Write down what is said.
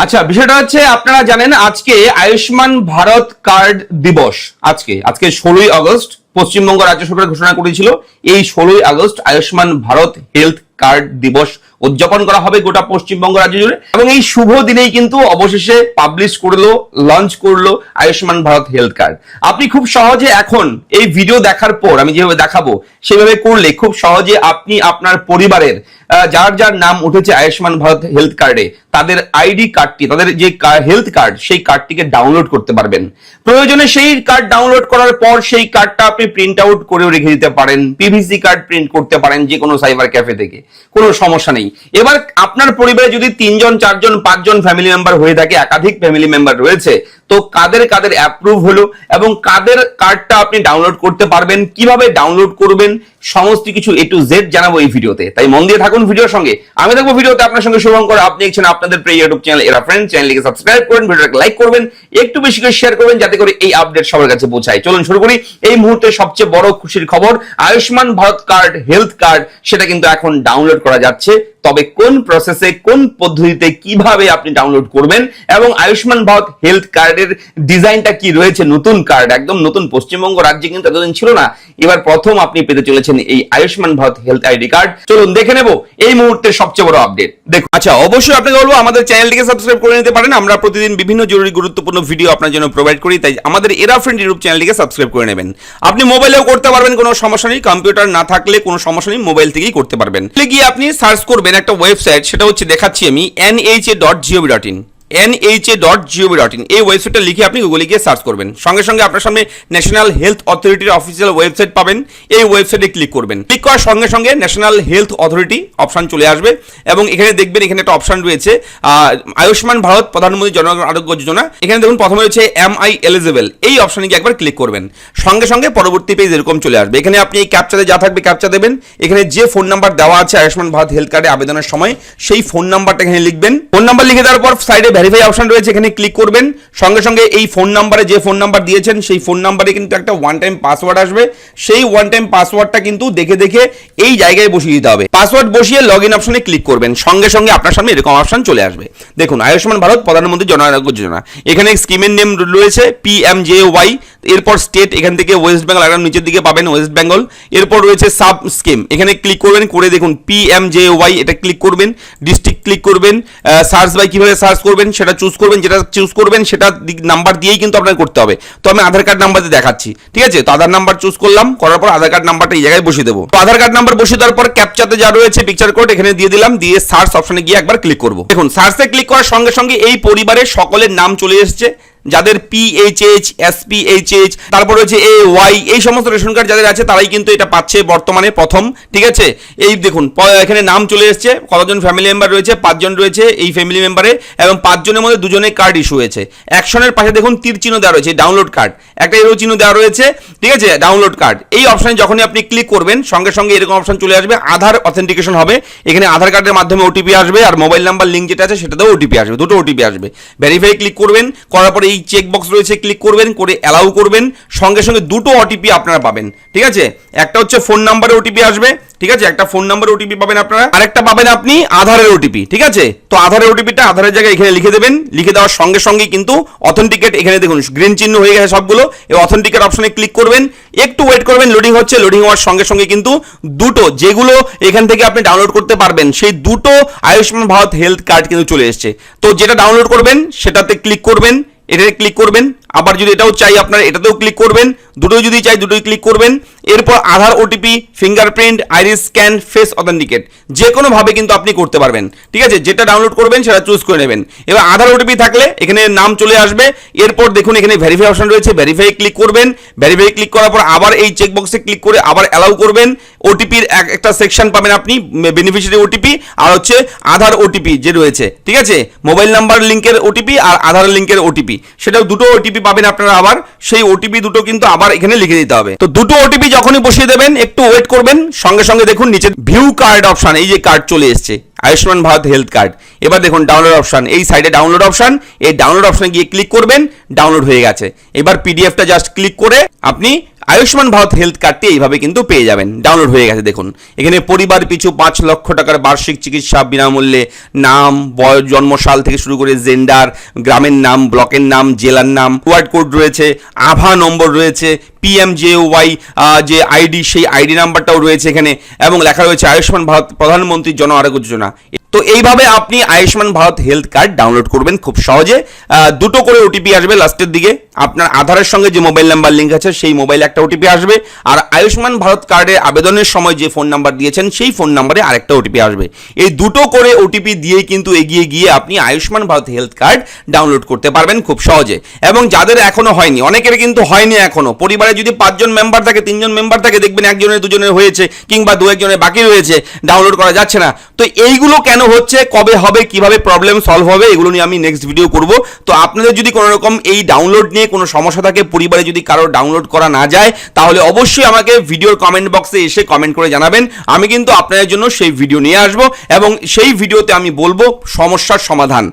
আচ্ছা, বিষয়টা হচ্ছে আপনারা জানেন আজকে আয়ুষ্মান ভারত কার্ড দিবস। আজকে 16ই আগস্ট পশ্চিমবঙ্গ রাজ্য সরকার ঘোষণা করেছিল এই 16ই August Ayushman Bharat health card দিবস উদযাপন করা হবে গোটা পশ্চিমবঙ্গ রাজ্য জুড়ে। এবং এই শুভ দিনেই কিন্তু অবশেষে পাবলিশ করলো, লঞ্চ করলো আয়ুষ্মান ভারত হেলথ কার্ড। আপনি খুব সহজে এখন এই ভিডিও দেখার পর আমি যেভাবে দেখাবো সেভাবে করলে খুব সহজে আপনি আপনার পরিবারের যার যার নাম উঠেছে আয়ুষ্মান ভারত হেলথ কার্ডে তাদের আইডি কার্ডটি, তাদের যে হেলথ কার্ড সেই কার্ডটিকে ডাউনলোড করতে পারবেন। প্রয়োজনে সেই কার্ড ডাউনলোড করার পর সেই কার্ডটা আপনি প্রিন্ট আউট করেও রেখে দিতে পারেন, পিভিসি কার্ড প্রিন্ট করতে পারেন যে কোনো সাইবার ক্যাফে থেকে, কোনো সমস্যা নেই। এবার আপনার পরিবারে যদি 3 জন 4 জন 5 জন ফ্যামিলি মেম্বার হয়ে থাকে, একাধিক ফ্যামিলি মেম্বার রয়েছে, তো কাদের কাদের অ্যাপ্রুভ হলো এবং কাদের কার্ডটা আপনি ডাউনলোড করতে পারবেন, কিভাবে ডাউনলোড করবেন, সমস্ত কিছু A to Z জানাবো এই ভিডিওতে। তাই মন দিয়ে থাকুন ভিডিওর সঙ্গে। আমি থাকবো ভিডিওতে আপনার সঙ্গে শুভঙ্কর। আপনি দেখছেন আপনাদের প্রিয় ইউটিউব চ্যানেল এরা ফ্রেন্ড। চ্যানেলটিকে সাবস্ক্রাইব করুন, ভিডিওটাকে লাইক করবেন, একটু বেশি করে শেয়ার করবেন যাতে করে এই আপডেট সবার কাছে পৌঁছায়। চলুন শুরু করি। এই মুহূর্তে সবচেয়ে বড় খুশির খবর, Ayushman Bharat card health card সেটা কিন্তু এখন ডাউনলোড করা যাচ্ছে। তবে কোন প্রসেসে, কোন পদ্ধতিতে, কিভাবে আপনি ডাউনলোড করবেন এবং আয়ুষ্মান ভারত হেলথ কার্ডের ডিজাইনটা কি রয়েছে, নতুন কার্ড, একদম নতুন, পশ্চিমবঙ্গ রাজ্যে কিন্তু এতদিন ছিল না, এবার প্রথম আপনি পেতে চলেছেন এই Ayushman Bharat health ID card. চলুন দেখে নেব এই মুহূর্তের সবচেয়ে বড় আপডেট। দেখুন, আচ্ছা অবশ্যই আপনাকে বলবো আমাদের চ্যানেলটিকে সাবস্ক্রাইব করে নিতে পারেন। আমরা প্রতিদিন বিভিন্ন জরুরি গুরুত্বপূর্ণ ভিডিও আপনার জন্য প্রোভাইড করি, তাই আমাদের এরা ফ্রেন্ড ইউটিউব চ্যানেলটিকে সাবস্ক্রাইব করে নেবেন। আপনি মোবাইলেও করতে পারবেন, কোনো সমস্যা নেই, কম্পিউটার না থাকলে কোনো সমস্যা নেই, মোবাইল থেকেই করতে পারবেন। গিয়ে আপনি সার্চ করবেন একটা ওয়েবসাইট, সেটা হচ্ছে দেখাচ্ছি আমি nha.gov.in nha.gov.in। এই ওয়েবসাইটটা লিখে আপনি গুগলে গিয়ে সার্চ করবেন, সঙ্গে সঙ্গে আপনার সামনে ন্যাশনাল হেলথ অথরিটির অফিসিয়াল ওয়েবসাইট পাবেন। এই ওয়েবসাইটে ক্লিক করবেন, ক্লিক করার সঙ্গে সঙ্গে ন্যাশনাল হেলথ অথরিটি অপশন চলে আসবে এবং এখানে দেখবেন এখানে একটা অপশন রয়েছে আয়ুষ্মান ভারত প্রধানমন্ত্রী জন আরোগ্য যোজনা। এখানে দেখুন প্রথমে রয়েছে MI এলিজিবল, এই অপশনে গিয়ে একবার ক্লিক করবেন, সঙ্গে সঙ্গে পরবর্তী পেজ এরকম চলে আসবে। এখানে আপনি এই ক্যাপচাতে যা থাকবে ক্যাপচা দেবেন, এখানে যে ফোন নাম্বার দেওয়া আছে আয়ুষ্মান ভারত হেলথ কার্ডে আবেদনের সময় সেই ফোন নাম্বারটা এখানে লিখবেন। ফোন নাম্বার লিখে দেওয়ার পর সাইডে ভেরিফাই অপশন রয়েছে, এখানে ক্লিক করবেন, সঙ্গে সঙ্গে এই ফোন নাম্বারে যে ফোন নাম্বার দিয়েছেন সেই ফোন নাম্বারে কিন্তু একটা ওয়ান টাইম পাসওয়ার্ড আসবে। সেই ওয়ান টাইম পাসওয়ার্ডটা কিন্তু দেখে দেখে এই জায়গায় বসিয়ে দিতে হবে। পাসওয়ার্ড বসিয়ে লগইন অপশনে ক্লিক করবেন, সঙ্গে সঙ্গে আপনার সামনে এরকম অপশন চলে আসবে। দেখুন আয়ুষ্মান ভারত প্রধানমন্ত্রী জন আরোগ্য যোজনা, এখানে স্কিমের নেম রয়েছে PMJY, এরপর স্টেট এখান থেকে ওয়েস্ট বেঙ্গল, একদম নিচের দিকে পাবেন ওয়েস্ট বেঙ্গল। এরপর রয়েছে সাব স্কিম, এখানে ক্লিক করবেন, করে দেখুন PMJY এটা ক্লিক করবেন, ডিস্ট্রিক্ট ক্লিক করবেন, সার্চ বাই কিভাবে সার্চ করবেন সেটা চুজ করবেন, যেটা চুজ করবেন সেটা নাম্বার দিয়েই কিন্তু আপনাকে করতে হবে। তো আমি আধার কার্ড নাম্বার দিয়ে দেখাচ্ছি, ঠিক আছে? তো আধার নাম্বার চুজ করলাম, করার পর আধার কার্ড নাম্বারটা এই জায়গায় বসিয়ে দেবো। তো আধার কার্ড নাম্বার বসিয়ে দেওয়ার পর ক্যাপচাতে যা রয়েছে পিকচার কোড এখানে দিয়ে দিলাম, দিয়ে সার্চ অপশনে গিয়ে একবার ক্লিক করব। দেখুন সার্চে ক্লিক করার সঙ্গে সঙ্গে এই পরিবারের সকলের নাম চলে এসেছে, যাদের PHH, SPHH, তারপর হচ্ছে AY, এই সমস্ত রেশন কার্ড যাদের আছে তারাই কিন্তু এটা পাচ্ছে বর্তমানে প্রথম, ঠিক আছে? এই দেখুন এখানে নাম চলে এসছে, কতজন ফ্যামিলি মেম্বার রয়েছে, 5 জন রয়েছে এই ফ্যামিলি মেম্বারে, এবং 5 জনের মধ্যে 2 জনের কার্ড ইস্যু হয়েছে। অ্যাকশনের পাশে দেখুন তীর চিহ্ন দেওয়া রয়েছে, ডাউনলোড কার্ড, একটা এরো চিহ্ন দেওয়া রয়েছে, ঠিক আছে? ডাউনলোড কার্ড এই অপশনে যখনই আপনি ক্লিক করবেন সঙ্গে সঙ্গে এরকম অপশন চলে আসবে, আধার অথেন্টিকেশন হবে। এখানে আধার কার্ডের মাধ্যমে OTP আসবে, আর মোবাইল নাম্বার লিঙ্ক যেটা আছে সেটাতেও OTP আসবে, দুটো OTP আসবে। ভেরিফাই ক্লিক করবেন, করার পরে এই চেক বক্স রয়েছে ক্লিক করবেন, করে অ্যালাউ করবেন, সঙ্গে সঙ্গে দুটো OTP আপনারা পাবেন, ঠিক আছে? একটা হচ্ছে ফোন নাম্বারে OTP আসবে, ঠিক আছে? একটা ফোন নাম্বার OTP পাবেন আপনারা, আরেকটা পাবেন আপনি আধারের OTP, ঠিক আছে? তো আধারের OTPটা আধারের জায়গায় এখানে লিখে দেবেন, লিখে দেওয়ার সঙ্গে সঙ্গেই কিন্তু অথেন্টিকেট, এখানে দেখুন গ্রিন চিহ্ন হয়ে গেছে সবগুলো, এই অথেন্টিকেট অপশনে ক্লিক করবেন, একটু ওয়েট করবেন, লোডিং হচ্ছে, লোডিং হওয়ার সঙ্গে সঙ্গে কিন্তু দুটো যেগুলো এখান থেকে আপনি ডাউনলোড করতে পারবেন সেই দুটো আয়ুষ্মান ভারত হেলথ কার্ড কিন্তু চলে এসেছে। তো যেটা ডাউনলোড করবেন সেটাতে ক্লিক করবেন, এটাতে ক্লিক করবেন, আবার যদি এটাও চাই আপনার এটাতেও ক্লিক করবেন, দুটোই যদি চাই দুটোই ক্লিক করবেন। এরপর আধার OTP, fingerprint, iris scan, face authenticate যে কোনোভাবে কিন্তু আপনি করতে পারবেন, ঠিক আছে? যেটা ডাউনলোড করবেন সেটা চুজ করে নেবেন। এবার আধার OTP থাকলে এখানে নাম চলে আসবে, এরপর দেখুন এখানে ভেরিফাই অপশন রয়েছে, ভেরিফাই ক্লিক করবেন, ভেরিফাই ক্লিক করার পর আবার এই চেক বক্সে ক্লিক করে আবার অ্যালাউ করবেন। OTPর একটা সেকশন পাবেন আপনি, বেনিফিশিয়ারি OTP আর হচ্ছে আধার OTP যে রয়েছে, ঠিক আছে? মোবাইল নাম্বার লিঙ্কের OTP আর আধার লিঙ্কের OTP, সেটাও দুটো OTP পাবেন আপনারা। আবার সেই OTP দুটো কিন্তু আবার এখানে লিখে দিতে হবে। তো দুটো OTP যখনই বসিয়ে দেবেন একটু ওয়েট করবেন, সঙ্গে সঙ্গে দেখুন নিচে ভিউ কার্ড অপশন, এই যে কার্ড চলে এসছে আয়ুষ্মান ভারত হেলথ কার্ড। এবার দেখুন ডাউনলোড অপশন, এই সাইডে ডাউনলোড অপশন, এই ডাউনলোড অপশনে গিয়ে ক্লিক করবেন, ডাউনলোড হয়ে গেছে। এবার পিডিএফটা জাস্ট ক্লিক করে আপনি আয়ুষ্মান ভারত হেলথ কার্ডটি এইভাবে কিন্তু পেয়ে যাবেন। ডাউনলোড হয়ে গেছে দেখুন, এখানে পরিবার পিছু 5 লক্ষ টাকার বার্ষিক চিকিৎসা বিনামূল্যে, নাম, বয়স, জন্মসাল থেকে শুরু করে জেন্ডার, গ্রামের নাম, ব্লকের নাম, জেলার নাম, ওয়ার্ড কোড রয়েছে, আভা নম্বর রয়েছে, PMJY যে আইডি, সেই আইডি নাম্বারটাও রয়েছে এখানে, এবং লেখা রয়েছে আয়ুষ্মান ভারত প্রধানমন্ত্রী জন আরোগ্য যোজনা। তো এইভাবে আপনি Ayushman Bharat health card download করবেন খুব সহজে। দুটো করে ওটিপি আসবে লাস্টের দিকে, আপনার আধারের সঙ্গে যে মোবাইল নাম্বার লিঙ্ক আছে সেই মোবাইলে একটা ওটিপি আসবে, আর আয়ুষ্মান ভারত কার্ডে আবেদনের সময় যে ফোন নাম্বার দিয়েছেন সেই ফোন নাম্বারে আরেকটা ওটিপি আসবে। এই দুটো করে ওটিপি দিয়ে কিন্তু এগিয়ে গিয়ে আপনি Ayushman Bharat health card download করতে পারবেন খুব সহজে। এবং যাদের এখনো হয়নি, অনেকের কিন্তু হয়নি এখনো, পরিবারে যদি 5 জন মেম্বার থাকে, 3 জন মেম্বার থাকে, দেখবেন একজনের দুজনের হয়েছে কিংবা 2-1 বাকি রয়েছে, ডাউনলোড করা যাচ্ছে না। তো এইগুলো কেন হচ্ছে, কবে হবে, কিভাবে প্রবলেম সলভ হবে, এগুলো নিয়ে আমি নেক্সট ভিডিও করব। তো আপনাদের যদি কোনো রকম এই ডাউনলোড নিয়ে কোনো সমস্যা থাকে, পরিবারে যদি কারো ডাউনলোড করা না যায়, তাহলে অবশ্যই আমাকে ভিডিওর কমেন্ট বক্সে এসে কমেন্ট করে জানাবেন। আমি কিন্তু আপনাদের জন্য সেই ভিডিও নিয়ে আসবো এবং সেই ভিডিওতে আমি বলবো সমস্যার সমাধান।